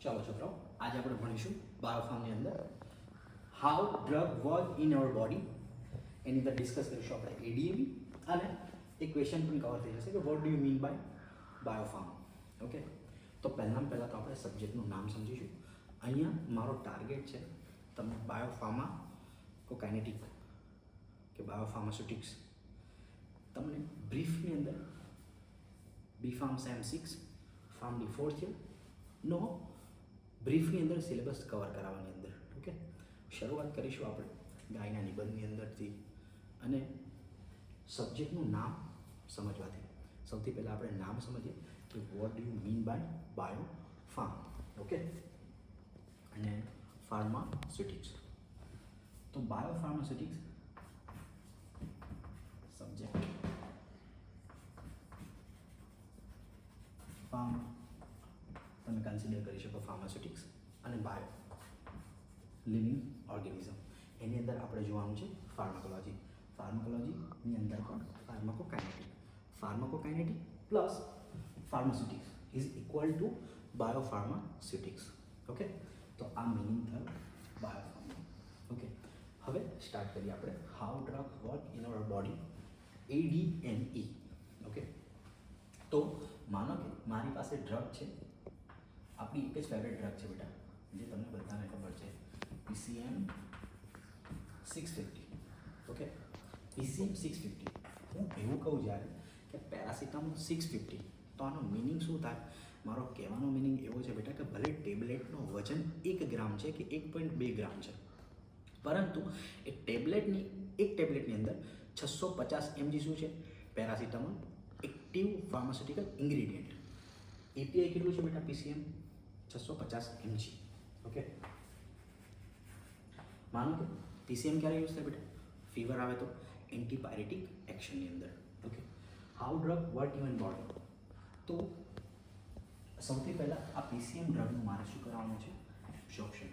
ચાલો છોકરાઓ, આજે આપણે ભણીશું બાયોફાર્મની અંદર how drug work in our body. એની અંદર ડિસ્કસ કરીશું આપણે એડીએબી અને એક ક્વેશ્ચન પણ કવર થઈ જશે કે what do you mean by biopharm. Okay, તો પહેલાં તો આપણે સબ્જેક્ટનું નામ સમજીશું. અહીંયા મારો ટાર્ગેટ છે તમને બાયોફાર્માકોકાઇનેટિક કે બાયોફાર્માસ્યુટિક્સ તમને બ્રીફની અંદર બીફાર્મ સેમ 6 ફાર્મ ડી 4 છે નો બ્રીફની અંદર સિલેબસ કવર કરાવવાની અંદર. ઓકે, શરૂઆત કરીશું આપણે ગાયના નિબંધની અંદરથી અને સબ્જેક્ટનું નામ સમજવાથી. સૌથી પહેલાં આપણે નામ સમજીએ કે what do you mean by biopharm. Okay, અને ફાર્માસ્યુટિક્સ. તો બાયો ફાર્માસ્યુટિક્સ સબ્જેક્ટ ફાર્મ તમે કન્સિડર કરી શકો ફાર્માસ્યુટિક્સ અને બાયો લિવિંગ ઓર્ગેનિઝમ. એની અંદર આપણે જોવાનું છે ફાર્માકોલોજી. ફાર્માકોલોજીની અંદર પણ pharmacokinetic plus pharmaceutics is equal to biopharmaceutics. Okay, તો આ મિનિંગ થયો બાયોફાર્મા. ઓકે, હવે સ્ટાર્ટ કરીએ આપણે how drug work in our body, ADME. Okay, તો માનો કે મારી પાસે ડ્રગ છે, આપણી એક જ ફેવરેટ ડ્રગ છે બેટા, જે તમને બધાને ખબર છે, PCM 650. Okay, PCM 650. હું એવું કહું જ્યારે કે પેરાસિટામોલ 650, તો આનો મિનિંગ શું થાય? મારો કહેવાનો મિનિંગ એવો છે બેટા કે ભલે ટેબ્લેટનું વજન 1 ગ્રામ છે કે 1.2 ગ્રામ છે, પરંતુ એ ટેબ્લેટની અંદર 650 mg શું છે? Paracetamol, active pharmaceutical ingredient. API કેટલું છે બેટા? PCM 650 mg. ઓકે, માનો કે PCM ક્યારે યુઝ થાય બેટા? ફીવર આવે તો એન્ટીપાયરેટિક એક્શનની અંદર. Okay, how drug work in body. તો સૌથી પહેલાં આ PCM ડ્રગનું મારે શું કરવાનું છે? એબ્ઝોર્પ્શન.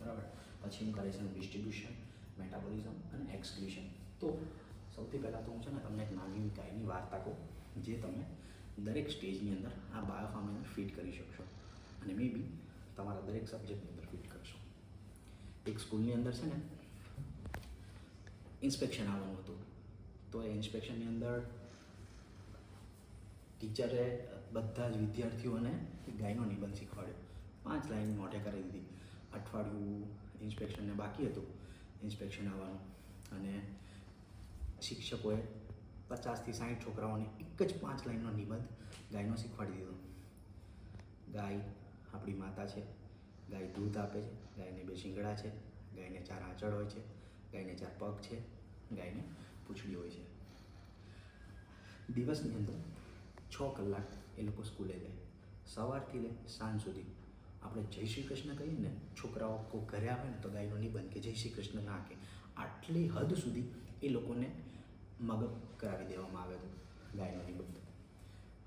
બરાબર, પછી હું કરીશ ડિસ્ટ્રીબ્યુશન, મેટાબોલિઝમ અને એક્સક્રીશન. તો સૌથી પહેલાં તો હું છે ને તમને એક નાની ગાયની વાર્તા કહું, જે તમે દરેક સ્ટેજની અંદર આ બાયોફાર્મની અંદર ફિટ કરી શકશો અને મે બી તમારા દરેક સબ્જેક્ટની અંદર ફિટ કરશો. એક સ્કૂલની અંદર છે ને ઇન્સ્પેક્શન આવવાનું હતું, તો એ ઇન્સ્પેક્શનની અંદર ટીચરે બધા જ વિદ્યાર્થીઓને ગાયનો નિબંધ શીખવાડ્યો. 5 લાઈન મોઢે કરી દીધી. અઠવાડિયું ઇન્સ્પેક્શનને બાકી હતું ઇન્સ્પેક્શન આવવાનું, અને શિક્ષકોએ 50 થી 60 છોકરાઓને એક જ 5 લાઈનનો નિબંધ ગાયનો શીખવાડી દીધો. ગાય આપણી માતા છે, ગાય દૂધ આપે છે, ગાયને 2 શિંગડા છે, ગાયને 4 આંચળ હોય છે, ગાયને 4 પગ છે, ગાયને પૂંછડી હોય છે. દિવસની અંદર 6 કલાક એ લોકો સ્કૂલે જાય, સવારથી લે સાંજ સુધી. આપણે જય શ્રી કૃષ્ણ કહીએ ને, છોકરાઓ કોઈ ઘરે આવે ને તો ગાયનો નિબંધ કે જય શ્રી કૃષ્ણ ના કે, આટલી હદ સુધી એ લોકોને મગજ કરાવી દેવામાં આવે તો ગાયનો નિબંધ.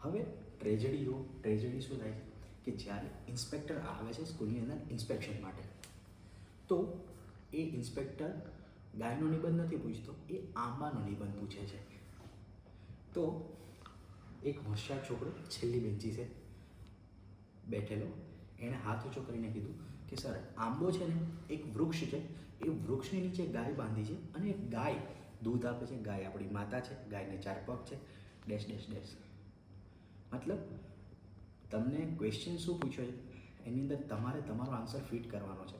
હવે ટ્રેજડી શું થાય કે જ્યારે ઇન્સ્પેક્ટર આવે છે સ્કૂલની અંદર ઇન્સ્પેક્શન માટે, તો એ ઇન્સ્પેક્ટર ગાયનો નિબંધ નથી પૂછતો, એ આંબાનો નિબંધ પૂછે છે. તો એક હોશિયાર છોકરો છેલ્લી બેન્ચી છે બેઠેલો, એણે હાથ ઊંચો કરીને કીધું કે સર, આંબો છે ને એક વૃક્ષ છે, એ વૃક્ષની નીચે ગાય બાંધી છે અને એ ગાય દૂધ આપે છે, ગાય આપણી માતા છે, ગાયને 4 પગ છે, ડેશ ડેશ ડેશ. મતલબ તમને ક્વેશ્ચન શું પૂછ્યો છે એની અંદર તમારે તમારો આન્સર ફિટ કરવાનો છે,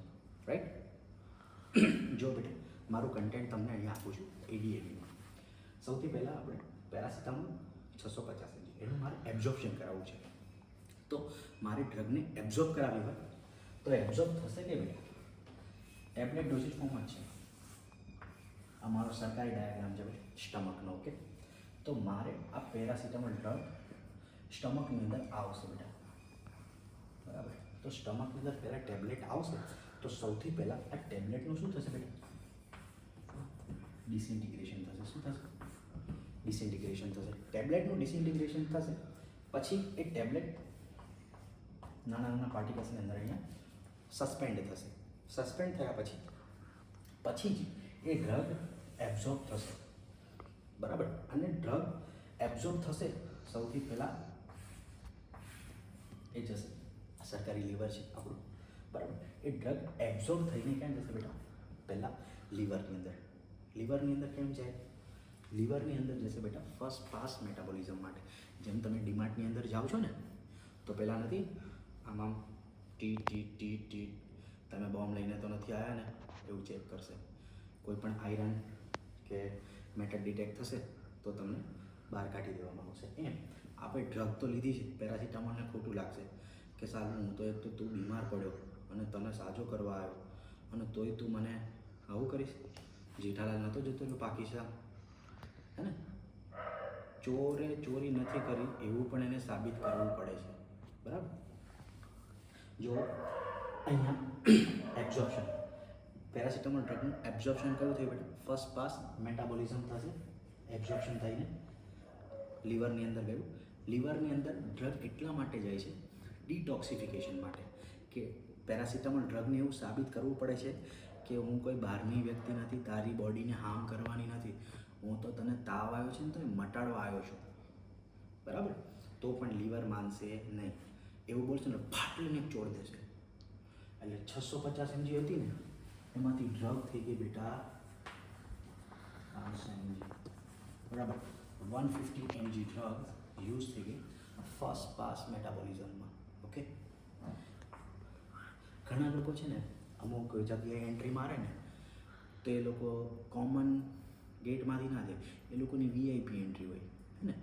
રાઈટ? જો બેટા, મારું કન્ટેન્ટ તમને અહીંયા આપું છું ADMEમાં. સૌથી પહેલાં આપણે પેરાસિટામોલ 650 mg એનું મારે એબ્ઝોર્પ્શન કરાવવું છે. તો મારી ડ્રગને એબ્ઝોર્બ કરાવી હોય તો એબ્ઝોર્બ થશે કે બેટા? ટેબ્લેટ ડોઝેજ ફોર્મ જ છે. આ મારો સરકારી ડાયાગ્રામ છે સ્ટમકનો. ઓકે, તો મારે આ પેરાસિટામોલ ડ્રગ સ્ટમકની અંદર આવશે બેટા, બરાબર? તો સ્ટમકની અંદર પહેલાં ટેબ્લેટ આવશે, તો સૌથી પહેલાં આ ટેબ્લેટનું શું થશે બેટા? ડિસઇન્ટિગ્રેશન થશે. શું થશે? ડિસઇન્ટિગ્રેશન થશે. ટેબ્લેટનું ડિસઇન્ટિગ્રેશન થશે, પછી એ ટેબ્લેટ નાના પાર્ટિકલ્સની અંદર અહીંયા સસ્પેન્ડ થશે. સસ્પેન્ડ થયા પછી જ એ ડ્રગ એબ્ઝોર્બ થશે, બરાબર? અને ડ્રગ એબ્ઝોર્બ થશે સૌથી પહેલાં એ જશે. આ સરકારી લીવર છે આપણું, બરાબર. એ ડ્રગ એબ્ઝોર્બ થઈને ક્યાં જશે બેટા? પહેલાં લીવરની અંદર. લીવરની અંદર કેમ જાય? લીવરની અંદર જશે બેટા ફર્સ્ટ પાસ મેટાબોલિઝમ માટે. જેમ તમે ડીમાર્ટની અંદર જાઓ છો ને તો પહેલાં નથી આમ ટી ટી ટી ટી તમે બોમ્બ લઈને તો નથી આવ્યા ને એવું ચેક કરશે. કોઈ પણ આયરન કે મેટલ ડિટેક્ટ થશે તો તમને બહાર કાઢી દેવામાં આવશે. એમ આપણે ડ્રગ તો લીધી છે, પેરાસિટામોલને ખોટું લાગશે કે સારું હું તો એક તો તું બીમાર પડ્યો અને તને સાજો કરવા આવ્યો અને તોય તું મને આવું કરીશ. જેઠાલાલ નહોતો જતો રહ્યો પાકિસ્તાન, હે ને? ચોરે ચોરી નથી કરી એવું પણ એને સાબિત કરવું પડે છે, બરાબર. જો અહીંયા એબ્ઝોર્પ્શન, પેરાસિટામોલ ડ્રગનું એબ્ઝોર્પ્શન કયું થયું બેટા? ફર્સ્ટ પાસ મેટાબોલિઝમ થશે, એબ્ઝોર્પ્શન થઈને લીવરની અંદર ગયું. લીવરની અંદર ડ્રગ એટલા માટે જાય છે ડિટોક્સિફિકેશન માટે કે પેરાસિટામોલ ડ્રગને એવું સાબિત કરવું પડે છે કે હું કોઈ બહારની વ્યક્તિ નથી, તારી બોડીને હાર્મ કરવાની નથી, હું તો તને તાવ આવ્યો છે ને તો એ મટાડવા આવ્યો છું, બરાબર. તો પણ લીવર માનશે નહીં. એવું બોલશે ને ફાટલીને ચોડ દેશે. એટલે 650 mg હતી ને એમાંથી ડ્રગ થઈ ગઈ બેટા 500 mg, બરાબર. 150 mg ડ્રગ યુઝ થઈ ગઈ ફર્સ્ટ પાસ મેટાબોલિઝમમાં. ઓકે. ઘણા લોકો છે ને અમુક જગ્યાએ એન્ટ્રી મારે ને તો એ લોકો કોમન ગેટમાંથી ના જાય, એ લોકોની વીઆઈપી એન્ટ્રી હોય, હે ને?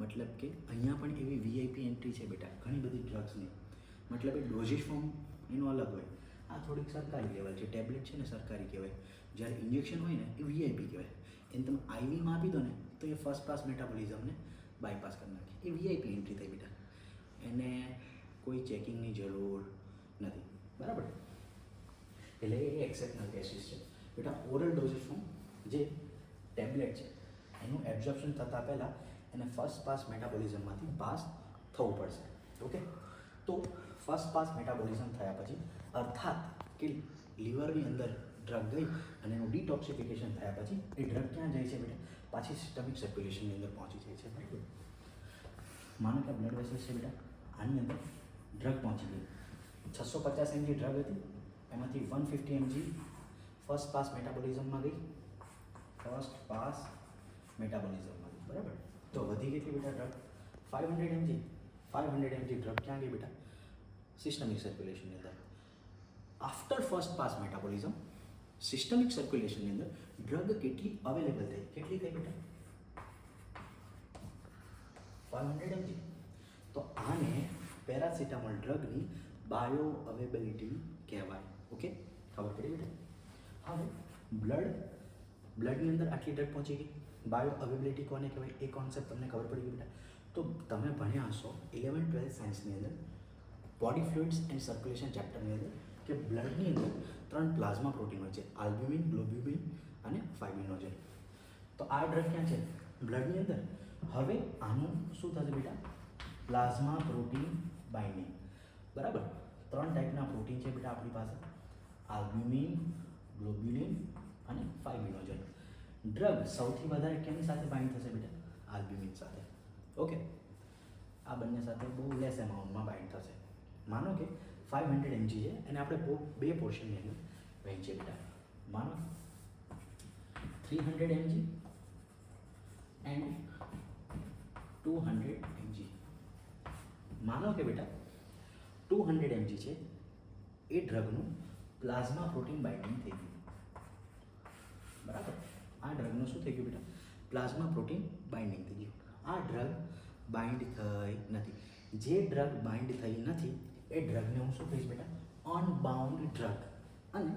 મતલબ કે અહીંયા પણ એવી વીઆઈપી એન્ટ્રી છે બેટા ઘણી બધી ડ્રગ્સની. મતલબ એ ડોઝેજ ફોર્મ એનું અલગ હોય. આ થોડીક સરકારી લેવલ છે. ટેબ્લેટ છે ને સરકારી કહેવાય, જ્યારે ઇન્જેક્શન હોય ને એ વીઆઈપી કહેવાય. એને તમે આઈવીમાં આપી દો ને તો એ ફર્સ્ટ પાસ મેટાબોલિઝમને બાયપાસ કરી નાખે. એ વીઆઈપી એન્ટ્રી થઈ બેટા, એને કોઈ ચેકિંગની જરૂર નથી, બરાબર. એટલે એ એક્સેપ્શનલ કેસીસ છે બેટા. ઓરલ ડોઝેજ ફોર્મ જે ટેબ્લેટ છે એનું એબ્ઝોર્પ્શન થતાં પહેલાં એને ફર્સ્ટ પાસ મેટાબોલિઝમમાંથી પાસ થવું પડશે. ઓકે. તો ફર્સ્ટ પાસ મેટાબોલિઝમ થયા પછી અર્થાત કે લીવરની અંદર ડ્રગ ગઈ અને એનું ડિટોક્સિફિકેશન થયા પછી એ ડ્રગ ક્યાં જાય છે બેટા? પાછી સિસ્ટમિક સર્ક્યુલેશનની અંદર પહોંચી જાય છે, બરાબર. માનો કે બ્લડ વેસલ્સ છે બેટા, આની અંદર ડ્રગ પહોંચી ગઈ. 650 mg ડ્રગ હતી એમાંથી 150 mg ફર્સ્ટ પાસ મેટાબોલિઝમમાં ગઈ, ફર્સ્ટ પાસ મેટાબોલિઝમમાં ગઈ, બરાબર. તો વધી કેટલી બેટા ડ્રગ? 500 mg. 500 mg ડ્રગ ક્યાં ગઈ બેટા? સિસ્ટમિક સર્ક્યુલેશનની અંદર. After first pass metabolism systemic સર્ક્યુલેશનની અંદર ડ્રગ કેટલી અવેલેબલ થઈ? કેટલી થઈ બેટા? 500 mg. તો આને પેરાસિટામોલ ડ્રગની બાયો અવેબિલિટી કહેવાય. ઓકે, ખબર પડી બેટા? હવે બ્લડની અંદર આટલી ડ્રગ પહોંચી ગઈ, બાયો અવેબિલિટી કોને કહેવાય એ કોન્સેપ્ટ તમને ખબર પડી ગઈ બેટા. તો તમે ભણ્યા હશો 11th-12th સાયન્સની અંદર બોડી ફ્લુઇડ્સ એન્ડ સર્ક્યુલેશન ચેપ્ટરની અંદર કે બ્લડની અંદર 3 પ્લાઝમા પ્રોટીન હોય છે, આલ્બ્યુમિન, ગ્લોબ્યુલિન અને ફાઇબ્રિનોજન. તો આ ડ્રગ ક્યાં છે? બ્લડની અંદર. હવે આનું શું થશે બેટા? પ્લાઝમા પ્રોટીન બાઇન્ડિંગ, બરાબર. 3 ટાઈપના પ્રોટીન છે બેટા આપણી પાસે, આલ્બ્યુમિન, ગ્લોબ્યુલિન અને ફાઇબ્રિનોજન. ડ્રગ સૌથી વધારે કેની સાથે બાઇન્ડ થશે બેટા? આલ્બ્યુમિન સાથે. ઓકે. આ બંને સાથે બહુ લેસ એમાઉન્ટમાં બાઇન્ડ થશે. માનો કે 500 mg છે અને આપણે બે પોર્શનની અંદર વહેંચીએ બેટા. માનો 300 mg એન્ડ 200 mg. માનો કે બેટા 200 mg છે એ ડ્રગનું પ્લાઝમા પ્રોટીન બાઇન્ડિંગ થઈ ગયું, બરાબર. આ ડ્રગનું શું થઈ ગયું બેટા? પ્લાઝમા પ્રોટીન બાઇન્ડિંગ થઈ ગયું. આ ડ્રગ બાઇન્ડ થઈ નથી. જે ડ્રગ બાઇન્ડ થઈ નથી એ ડ્રગને હું શું કહીશ બેટા? Unbound drug. અને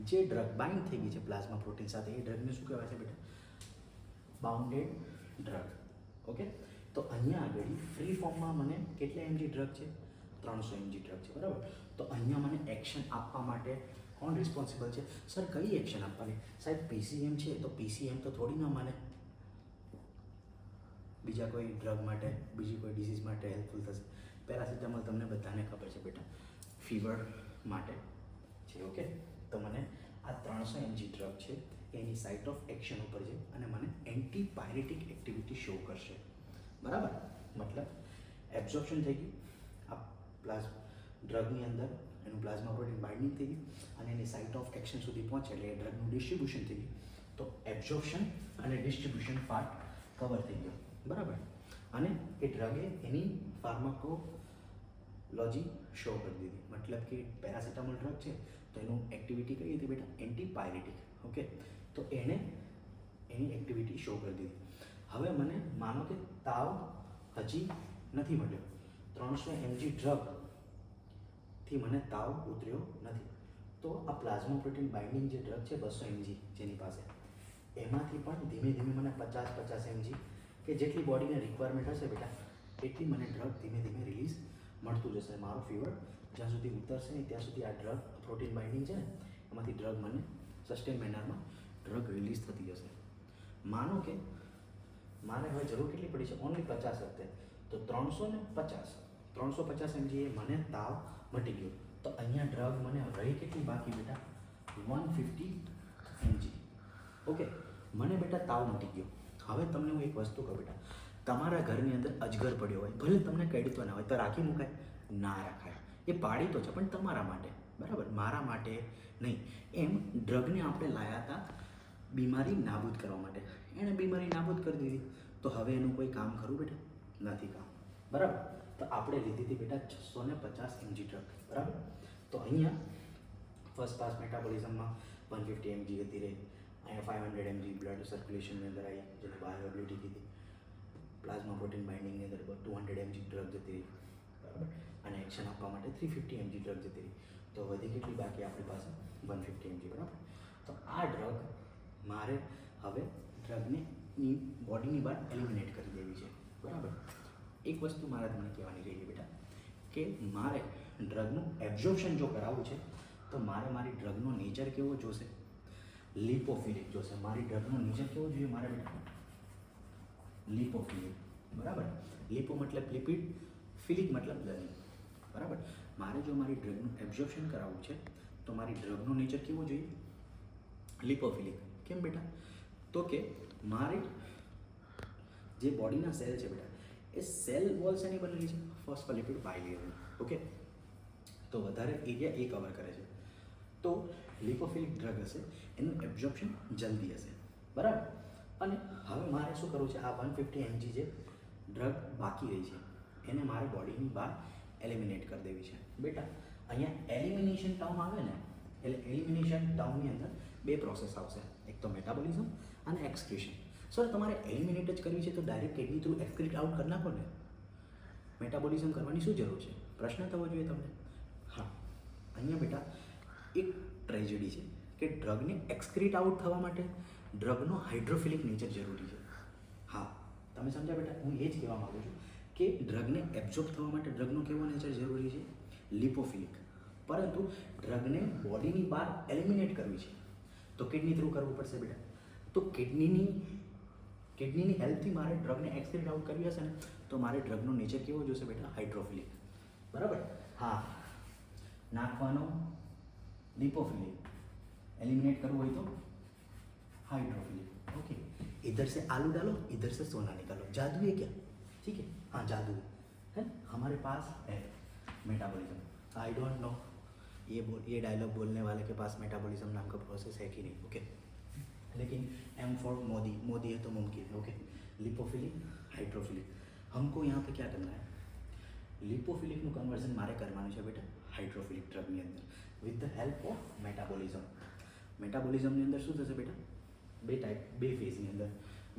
જે ડ્રગ બાઇન્ડ થઈ ગઈ છે પ્લાઝમા પ્રોટીન સાથે એ ડ્રગને શું કહેવાય છે બેટા? Bounded drug. ઓકે. તો અહીંયા આગળ ફ્રી ફોર્મમાં મને કેટલા mg ડ્રગ છે? 300 mg ડ્રગ છે, બરાબર. તો અહીંયા મને એક્શન આપવા માટે કોણ રિસ્પોન્સિબલ છે? સર કઈ એક્શન આપવાની? સાહેબ PCM છે તો PCM તો થોડી ના માને બીજા કોઈ ડ્રગ માટે, બીજી કોઈ ડિસીઝ માટે હેલ્પફુલ થશે. પેરાસિટામોલ તમને બધાને ખબર છે બેટા ફીવર માટે છે. ઓકે. તો મને આ 300 mg ડ્રગ છે એની સાઇટ ઓફ એક્શન ઉપર છે અને મને એન્ટીપાયરેટિક એક્ટિવિટી શો કરશે, બરાબર. મતલબ એબ્ઝોર્પ્શન થઈ ગયું, આ ડ્રગની અંદર એનું પ્લાઝ્મા પ્રોટીન બાઇન્ડિંગ થઈ ગયું અને એની સાઇટ ઓફ એક્શન સુધી પહોંચે એટલે એ ડ્રગનું ડિસ્ટ્રીબ્યુશન થઈ ગયું. તો એબ્ઝોર્પ્શન અને ડિસ્ટ્રીબ્યુશન પાર્ટ કવર થઈ ગયો, બરાબર. અને એ ડ્રગે એની ફાર્માકોલોજી શો કરી દીધી. મતલબ કે પેરાસિટામોલ ડ્રગ છે તો એનું એક્ટિવિટી કઈ હતી બેટા? એન્ટીપાયરેટિક. ઓકે, તો એણે એની એક્ટિવિટી શો કરી દીધી. હવે મને માનો કે તાવ હજી નથી મળ્યો, 300 mg ડ્રગથી મને તાવ ઉતર્યો નથી, તો આ પ્લાઝ્મા પ્રોટીન બાઇન્ડિંગ જે ડ્રગ છે 200 mg જેની પાસે, એમાંથી પણ ધીમે ધીમે મને 50 mg કે જેટલી બોડીને રિક્વાયરમેન્ટ હશે બેટા એટલી મને ડ્રગ ધીમે ધીમે રિલીઝ મળતું જશે. મારો ફીવર જ્યાં સુધી ઉતરશે નહીં ત્યાં સુધી આ ડ્રગ પ્રોટીન બાઇન્ડિંગ છે ને એમાંથી ડ્રગ મને સસ્ટેન મેનરમાં ડ્રગ રિલીઝ થતી જશે. માનો કે મારે હવે જરૂર કેટલી પડી છે? ઓનલી 50 હપ્તે, તો 350 mg એ મને તાવ મટી ગયો. તો અહીંયા ડ્રગ મને રહી કેટલી બાકી બેટા? 150 mg. ઓકે, મને બેટા તાવ મટી ગયો. હવે તમને હું એક વસ્તુ કહું બેટા, તમારા ઘરની અંદર અજગર પડ્યો હોય, ભલે તમને કડતો ના હોય તો રાખી મુકાય? ના રાખાય. એ પાડી તો છે પણ તમારા માટે, બરાબર, મારા માટે નહીં. એમ ડ્રગને આપણે લાયા હતા બીમારી નાબૂદ કરવા માટે, એણે બીમારી નાબૂદ કરી દીધી. તો હવે એનું કોઈ કામ ખરું બેટા? નથી કામ, બરાબર. તો આપણે લીધી હતી બેટા 650 mg ડ્રગ, બરાબર. તો અહીંયા ફર્સ્ટ પાસ મેટાબોલિઝમમાં 150 mg હતી રહી, અહીંયા 500 mg બ્લડ સર્ક્યુલેશનની અંદર આવી જેને બાયોએબિલિટી કીધી. પ્લાઝ્મા પ્રોટીન બાઇન્ડિંગની અંદર 200 mg ડ્રગ જતી રહી, બરાબર. અને એક્શન આપવા માટે 350 mg ડ્રગ જતી રહી. તો વધી કેટલી બાકી આપણી પાસે? 150 mg, બરાબર. તો આ ડ્રગ મારે હવે ડ્રગને બોડીની બહાર એલિમિનેટ કરી દેવી છે, બરાબર. એક વસ્તુ મારે તમને કહેવાની રહી છે બેટા કે મારે ડ્રગનું એબ્ઝોર્પ્શન જો કરાવવું છે તો મારે મારી ડ્રગનો નેચર કેવો જોશે? લિપોફિલિક જોશે. મારી ડ્રગનો નેચર કેવો જોઈએ મારે બેટા? લિપોફિલિક, બરાબર. લિપો મતલબ લિપિડ, ફિલિક મતલબ લર્નિંગ, બરાબર. મારે જો મારી ડ્રગનું એબ્ઝોર્પ્શન કરાવવું છે તો મારી ડ્રગનો નેચર કેવો જોઈએ? લિપોફિલિક. કેમ બેટા? તો કે મારી જે બોડીના સેલ છે બેટા એ સેલ વોલ શેની બનેલી છે? ફોસ્ફોલિપિડ બાયલેયરની. ઓકે, તો વધારે એરિયા એ કવર કરે છે. તો લિપોફિલિક ડ્રગ હશે એનું એબ્ઝોર્પ્શન જલ્દી હશે, બરાબર. અને હવે મારે શું કરવું છે? આ 150 mg જે ડ્રગ બાકી રહી છે એને મારે બોડીની બહાર એલિમિનેટ કરી દેવી છે બેટા. અહીંયા એલિમિનેશન ટર્મ આવે ને એટલે એલિમિનેશન ટર્મની અંદર બે પ્રોસેસ આવશે, એક તો મેટાબોલિઝમ અને એક્સક્રીશન. સર તમારે એલિમિનેટ જ કરવી છે તો ડાયરેક્ટ કિડની થ્રુ એક્સક્રીટ આઉટ કરી નાખો ને, મેટાબોલિઝમ કરવાની શું જરૂર છે? પ્રશ્ન થવો જોઈએ તમને. હા, અહીંયા બેટા એક ટ્રેજેડી છે કે ડ્રગને એક્સક્રીટ આઉટ થવા માટે ડ્રગનો હાઇડ્રોફિલિક નેચર જરૂરી છે. હા, તમે સમજ્યા બેટા? હું એ જ કહેવા માગું છું કે ડ્રગને એબ્ઝોર્બ થવા માટે ડ્રગનો કેવો નેચર જરૂરી છે? લિપોફિલિક. પરંતુ ડ્રગને બોડીની બહાર એલિમિનેટ કરવી છે તો કિડની થ્રુ કરવું પડશે બેટા. તો કિડનીની હેલ્પથી મારે ડ્રગને એક્સક્રીટ આઉટ કરવી હશે ને તો મારે ડ્રગનો નેચર કેવો જોશે બેટા? હાઇડ્રોફિલિક, બરાબર. હા, નાખવાનો લિપોફિલિક, એલિમિનેટ કરવું હોય તો हाइड्रोफिलिक. ओके, इधर से आलू डालो, इधर से सोना निकालो. जादू है क्या? ठीक है, हाँ जादू है हमारे पास है मेटाबॉलिज्म. आई डोंट नो ये डायलॉग बोलने वाले के पास मेटाबॉलिज्म नाम का प्रोसेस है कि नहीं. ओके, लेकिन एम फॉर मोदी है तो मुमकिन है. Okay, lipophilic, hydrophilic. हमको यहाँ पे क्या करना है? लिपोफिलिकનું કન્વર્ઝન મારે કરવાનું છે બેટા હાઇડ્રોફિલિક ડ્રગની અંદર with the help of metabolism. મેટાબોલિઝમની અંદર શું થશે બેટા? બે ફેઝની અંદર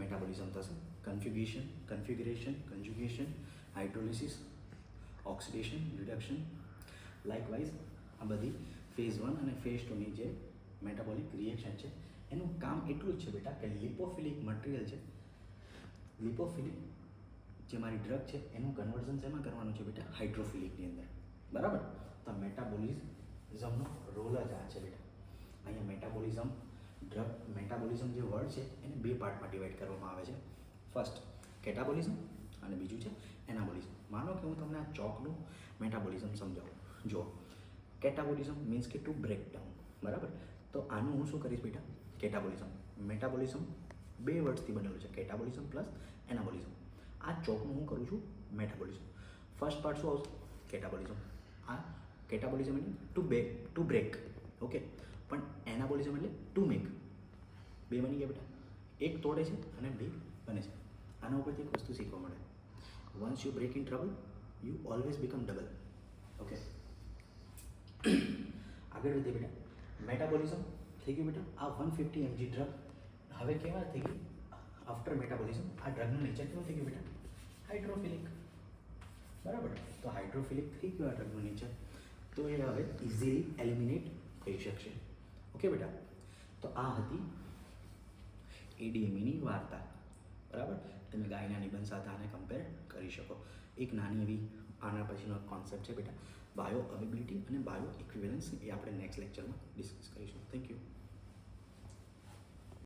મેટાબોલિઝમ થશે. Configuration, hydrolysis, oxidation, reduction. Likewise આ બધી ફેઝ 1 અને ફેઝ 2ની જે મેટાબોલિક રિએક્શન છે એનું કામ એટલું જ છે બેટા કે લિપોફિલિક મટીરિયલ છે, લિપોફિલિક જે મારી ડ્રગ છે એનું કન્વર્ઝન શેમાં કરવાનું છે બેટા? હાઇડ્રોફિલિકની અંદર, બરાબર. તો મેટાબોલિઝમનો રોલ જ આ છે બેટા. અહીંયા મેટાબોલિઝમ જે વર્ડ છે એને બે પાર્ટમાં ડિવાઈડ કરવામાં આવે છે. ફર્સ્ટ કેટાબોલિઝમ અને બીજું છે એનાબોલિઝમ. માનો કે હું તમને આ ચોકનું મેટાબોલિઝમ સમજાવું. જો કેટાબોલિઝમ મીન્સ કે ટુ બ્રેક ડાઉન, બરાબર. તો આનું હું શું કરીશ બેટા? કેટાબોલિઝમ. મેટાબોલિઝમ બે વર્ડ્સથી બનેલું છે, કેટાબોલિઝમ પ્લસ એનાબોલિઝમ. આ ચોકનું હું કરું છું મેટાબોલિઝમ. ફર્સ્ટ પાર્ટ શું આવશે? કેટાબોલિઝમ. આ કેટાબોલિઝમ એટલે ટુ બ્રેક, ઓકે, પણ એનાબોલિઝમ એટલે ટુ મેક. બે બની ગયા બેટા, એક તોડે છે અને બે બને છે. આના ઉપરથી એક વસ્તુ શીખવા મળે, once you break in trouble you always become double. Okay, આગળ વધીએ બેટા. મેટાબોલિઝમ થઈ ગયું બેટા. આ 150 mg ડ્રગ હવે કેવા થઈ ગઈ આફ્ટર મેટાબોલિઝમ. આ ડ્રગનું નેચર કેવું થઈ ગયું બેટા? હાઇડ્રોફિલિક. બરાબર, તો હાઇડ્રોફિલિક થઈ ગયું આ ડ્રગનું નેચર, તો એ હવે ઇઝીલી એલિમિનેટ થઈ શકશે. ઓકે બેટા, તો આ હતી એડીએમઈની વાર્તા. બરાબર, તમે ગાયના નિબંધ સાથે આને કમ્પેર કરી શકો. એક નાની એવી આના પછીનો કોન્સેપ્ટ છે બેટા, બાયો અવેબિલિટી અને બાયો ઇક્વિવેલન્સ, એ આપણે નેક્સ્ટ લેક્ચરમાં ડિસ્કસ કરીશું. Thank you.